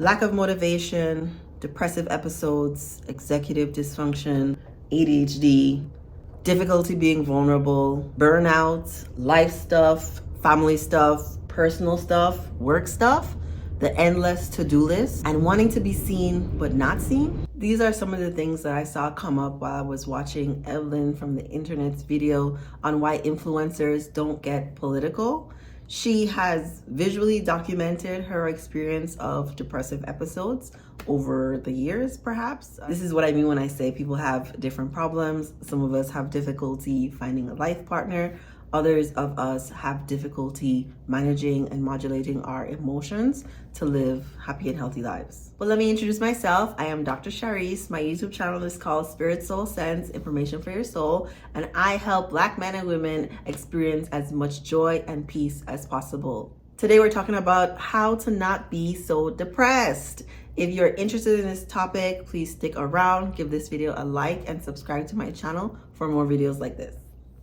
Lack of motivation, depressive episodes, executive dysfunction, ADHD, difficulty being vulnerable, burnout, life stuff, family stuff, personal stuff, work stuff, the endless to-do list, and wanting to be seen but not seen. These are some of the things that I saw come up while I was watching Evelyn from the internet's video on why influencers don't get political. She has visually documented her experience of depressive episodes over the years, perhaps. This is what I mean when I say people have different problems. Some of us have difficulty finding a life partner. Others of us have difficulty managing and modulating our emotions to live happy and healthy lives. But let me introduce myself. I am Dr. Sharice. My YouTube channel is called Spirit Soul Sense, Information for Your Soul, and I help Black men and women experience as much joy and peace as possible. Today we're talking about how to not be so depressed. If you're interested in this topic, please stick around, give this video a like, and subscribe to my channel for more videos like this.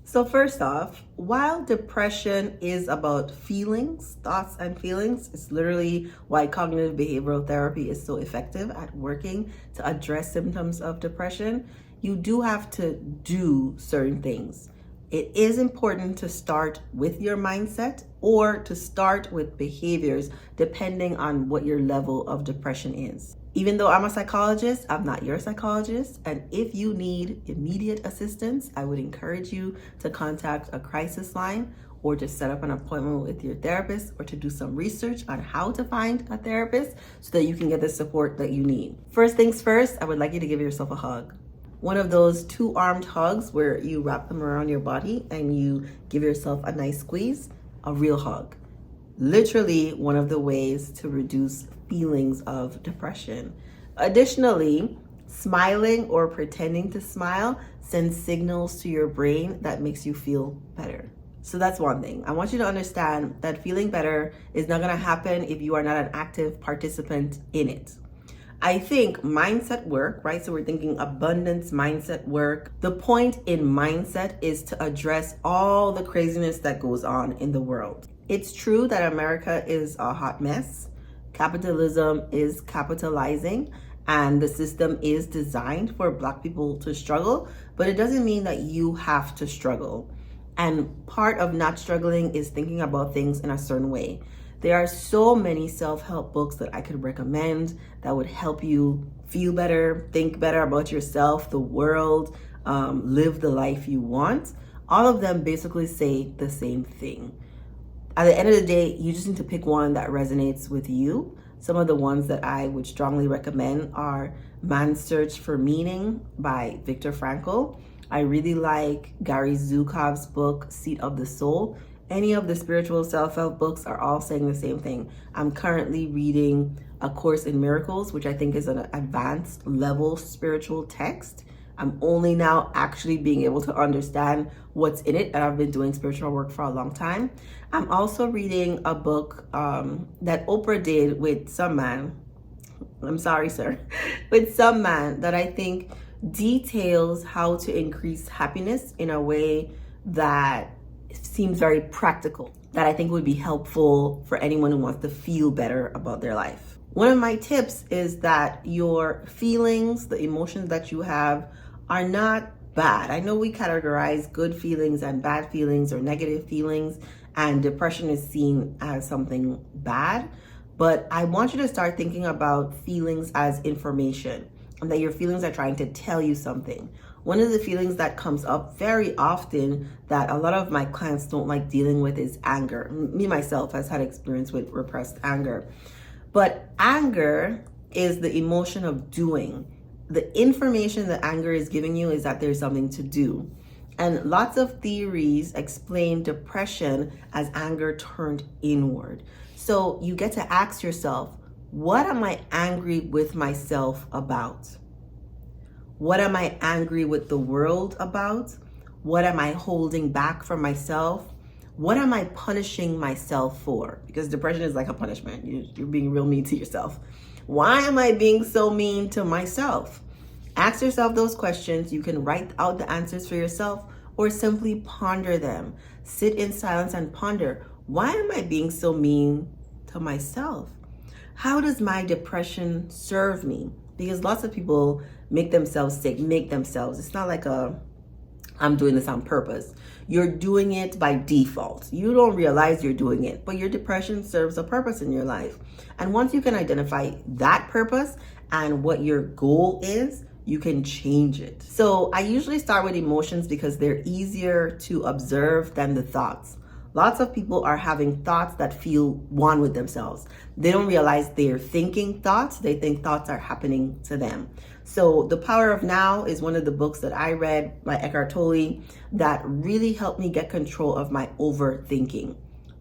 So first off, while depression is about feelings, thoughts and feelings, it's literally why cognitive behavioral therapy is so effective at working to address symptoms of depression, you do have to do certain things. It is important to start with your mindset or to start with behaviors depending on what your level of depression is. Even though I'm a psychologist, I'm not your psychologist. And if you need immediate assistance, I would encourage you to contact a crisis line or to set up an appointment with your therapist or to do some research on how to find a therapist so that you can get the support that you need. First things first, I would like you to give yourself a hug. One of those two-armed hugs where you wrap them around your body and you give yourself a nice squeeze, a real hug. Literally one of the ways to reduce feelings of depression. Additionally, smiling or pretending to smile sends signals to your brain that makes you feel better. So that's one thing. I want you to understand that feeling better is not gonna happen if you are not an active participant in it. I think mindset work, right? So we're thinking abundance mindset work. The point in mindset is to address all the craziness that goes on in the world. It's true that America is a hot mess. Capitalism is capitalizing and the system is designed for Black people to struggle, but it doesn't mean that you have to struggle. And part of not struggling is thinking about things in a certain way. There are so many self-help books that I could recommend that would help you feel better, think better about yourself, the world, live the life you want. All of them basically say the same thing. At the end of the day, you just need to pick one that resonates with you. Some of the ones that I would strongly recommend are Man's Search for Meaning by Viktor Frankl. I really like Gary Zukav's book, Seat of the Soul. Any of the spiritual self-help books are all saying the same thing. I'm currently reading A Course in Miracles, which I think is an advanced level spiritual text. I'm only now actually being able to understand what's in it, and I've been doing spiritual work for a long time. I'm also reading a book that Oprah did with some man. I'm sorry, sir. With some man that I think details how to increase happiness in a way that seems very practical, that I think would be helpful for anyone who wants to feel better about their life. One of my tips is that your feelings, the emotions that you have, are not bad. I know we categorize good feelings and bad feelings or negative feelings, and depression is seen as something bad, but I want you to start thinking about feelings as information and that your feelings are trying to tell you something. One of the feelings that comes up very often that a lot of my clients don't like dealing with is anger. Me, myself, has had experience with repressed anger. But anger is the emotion of doing. The information that anger is giving you is that there's something to do. And lots of theories explain depression as anger turned inward. So you get to ask yourself, what am I angry with myself about? What am I angry with the world about? What am I holding back from myself? What am I punishing myself for? Because depression is like a punishment. You're being real mean to yourself. Why am I being so mean to myself? Ask yourself those questions. You can write out the answers for yourself or simply ponder them. Sit in silence and ponder. Why am I being so mean to myself? How does my depression serve me? Because lots of people make themselves sick, it's not like I'm doing this on purpose. You're doing it by default. You don't realize you're doing it, but your depression serves a purpose in your life. And once you can identify that purpose and what your goal is, you can change it. So I usually start with emotions because they're easier to observe than the thoughts. Lots of people are having thoughts that feel one with themselves. They don't realize they're thinking thoughts. They think thoughts are happening to them. So The Power of Now is one of the books that I read by Eckhart Tolle that really helped me get control of my overthinking.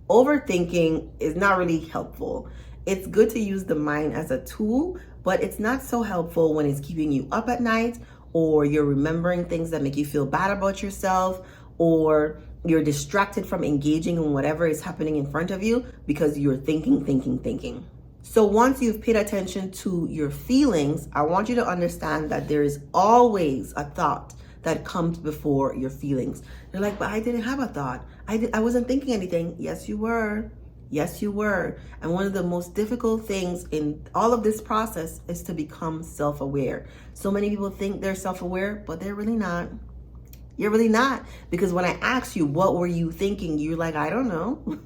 Overthinking is not really helpful. It's good to use the mind as a tool, but it's not so helpful when it's keeping you up at night, or you're remembering things that make you feel bad about yourself, or you're distracted from engaging in whatever is happening in front of you because you're thinking. So once you've paid attention to your feelings, I want you to understand that there is always a thought that comes before your feelings. You're like, but I didn't have a thought. I wasn't thinking anything. Yes, you were. Yes, you were. And one of the most difficult things in all of this process is to become self-aware. So many people think they're self-aware, but they're really not. You're really not. Because when I ask you, what were you thinking? You're like, I don't know.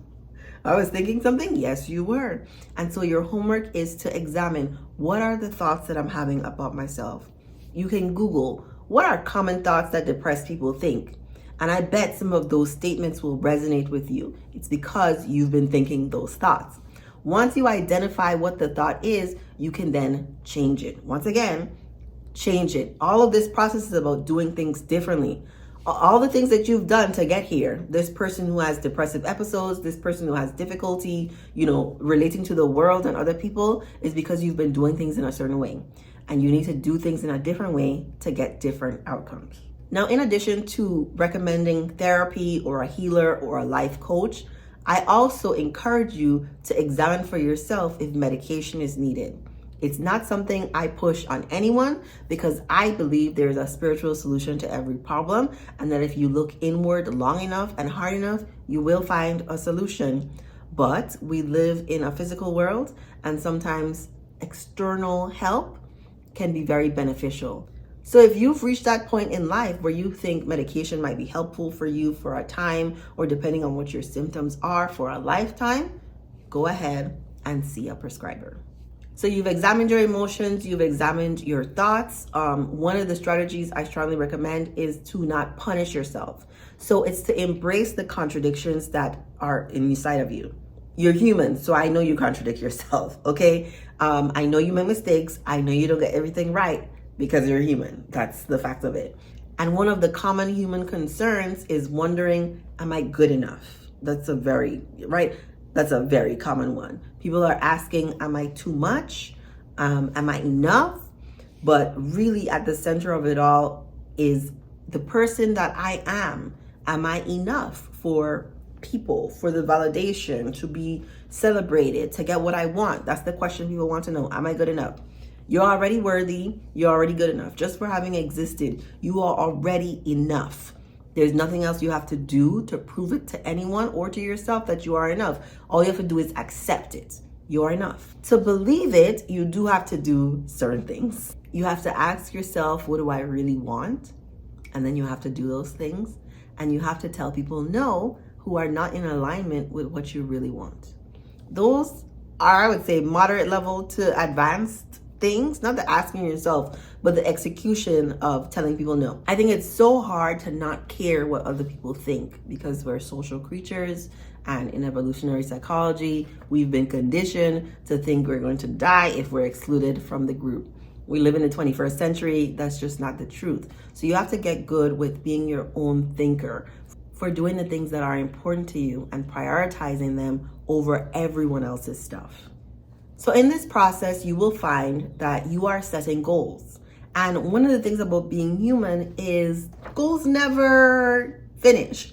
I was thinking something. Yes, you were. And so your homework is to examine, what are the thoughts that I'm having about myself? You can Google, what are common thoughts that depressed people think? And I bet some of those statements will resonate with you. It's because you've been thinking those thoughts. Once you identify what the thought is, you can then change it. Once again, change it. All of this process is about doing things differently. All the things that you've done to get here, this person who has depressive episodes, this person who has difficulty, relating to the world and other people, is because you've been doing things in a certain way. And you need to do things in a different way to get different outcomes. Now, in addition to recommending therapy or a healer or a life coach, I also encourage you to examine for yourself if medication is needed. It's not something I push on anyone because I believe there's a spiritual solution to every problem, and that if you look inward long enough and hard enough, you will find a solution. But we live in a physical world, and sometimes external help can be very beneficial. So if you've reached that point in life where you think medication might be helpful for you for a time, or depending on what your symptoms are, for a lifetime, go ahead and see a prescriber. So you've examined your emotions, you've examined your thoughts. One of the strategies I strongly recommend is to not punish yourself. So it's to embrace the contradictions that are inside of you. You're human, so I know you contradict yourself, okay? I know you make mistakes. I know you don't get everything right because you're human. That's the fact of it. And one of the common human concerns is wondering, am I good enough? That's a very common one. People are asking, am I too much? Am I enough? But really at the center of it all is the person that I am. Am I enough for people, for the validation, to be celebrated, to get what I want? That's the question people want to know. Am I good enough? You're already worthy. You're already good enough. Just for having existed, you are already enough. There's nothing else you have to do to prove it to anyone or to yourself that you are enough. All you have to do is accept it. You're enough. To believe it, you do have to do certain things. You have to ask yourself, what do I really want? And then you have to do those things. And you have to tell people no who are not in alignment with what you really want. Those are, I would say, moderate level to advanced things, not the asking yourself, but the execution of telling people no. I think it's so hard to not care what other people think because we're social creatures, and in evolutionary psychology, we've been conditioned to think we're going to die if we're excluded from the group. We live in the 21st century. That's just not the truth. So you have to get good with being your own thinker, for doing the things that are important to you and prioritizing them over everyone else's stuff. So in this process, you will find that you are setting goals. And one of the things about being human is goals never finish,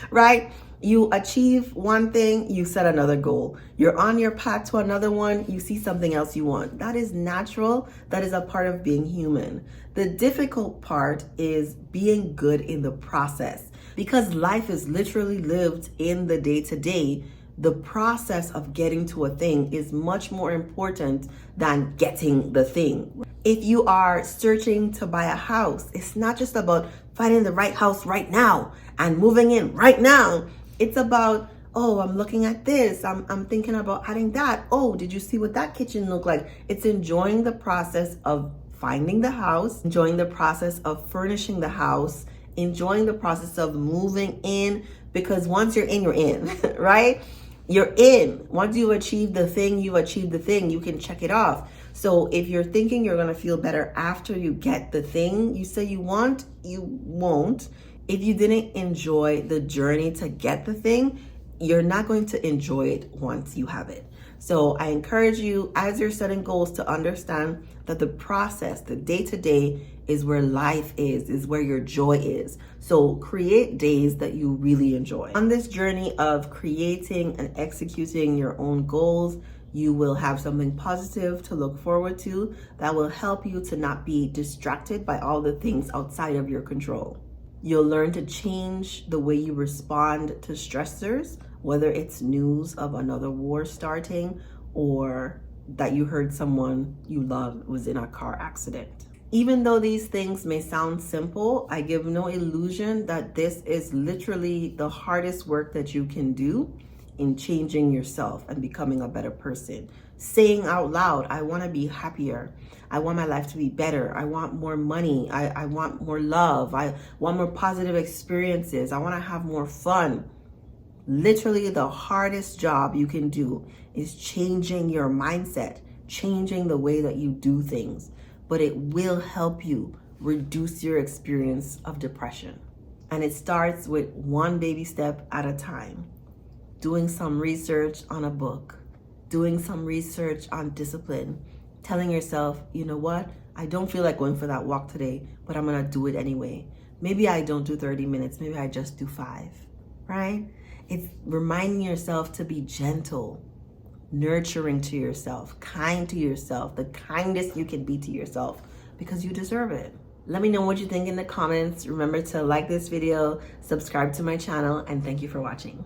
right? You achieve one thing, you set another goal. You're on your path to another one, you see something else you want. That is natural. That is a part of being human. The difficult part is being good in the process, because life is literally lived in the day-to-day. the process of getting to a thing is much more important than getting the thing. If you are searching to buy a house, it's not just about finding the right house right now and moving in right now. It's about, oh, I'm looking at this. I'm thinking about adding that. Oh, did you see what that kitchen looked like? It's enjoying the process of finding the house, enjoying the process of furnishing the house, enjoying the process of moving in, because once you're in, right? You're in. Once you achieve the thing, you can check it off. So if you're thinking you're going to feel better after you get the thing you say you want, you won't. If you didn't enjoy the journey to get the thing, you're not going to enjoy it once you have it. So I encourage you, as you're setting goals, to understand that the process, the day-to-day, is where life is where your joy is. So create days that you really enjoy. On this journey of creating and executing your own goals, you will have something positive to look forward to that will help you to not be distracted by all the things outside of your control. You'll learn to change the way you respond to stressors, whether it's news of another war starting or that you heard someone you love was in a car accident. Even though these things may sound simple, I give no illusion that this is literally the hardest work that you can do in changing yourself and becoming a better person. Saying out loud, I want to be happier. I want my life to be better. I want more money. I want more love. I want more positive experiences. I want to have more fun. Literally the hardest job you can do is changing your mindset, changing the way that you do things. But it will help you reduce your experience of depression. And it starts with one baby step at a time. Doing some research on a book, doing some research on discipline, telling yourself, you know what? I don't feel like going for that walk today, but I'm gonna do it anyway. Maybe I don't do 30 minutes, maybe I just do 5, right? It's reminding yourself to be gentle, nurturing to yourself, kind to yourself, the kindest you can be to yourself, because you deserve it. Let me know what you think in the comments. Remember to like this video, subscribe to my channel, and thank you for watching.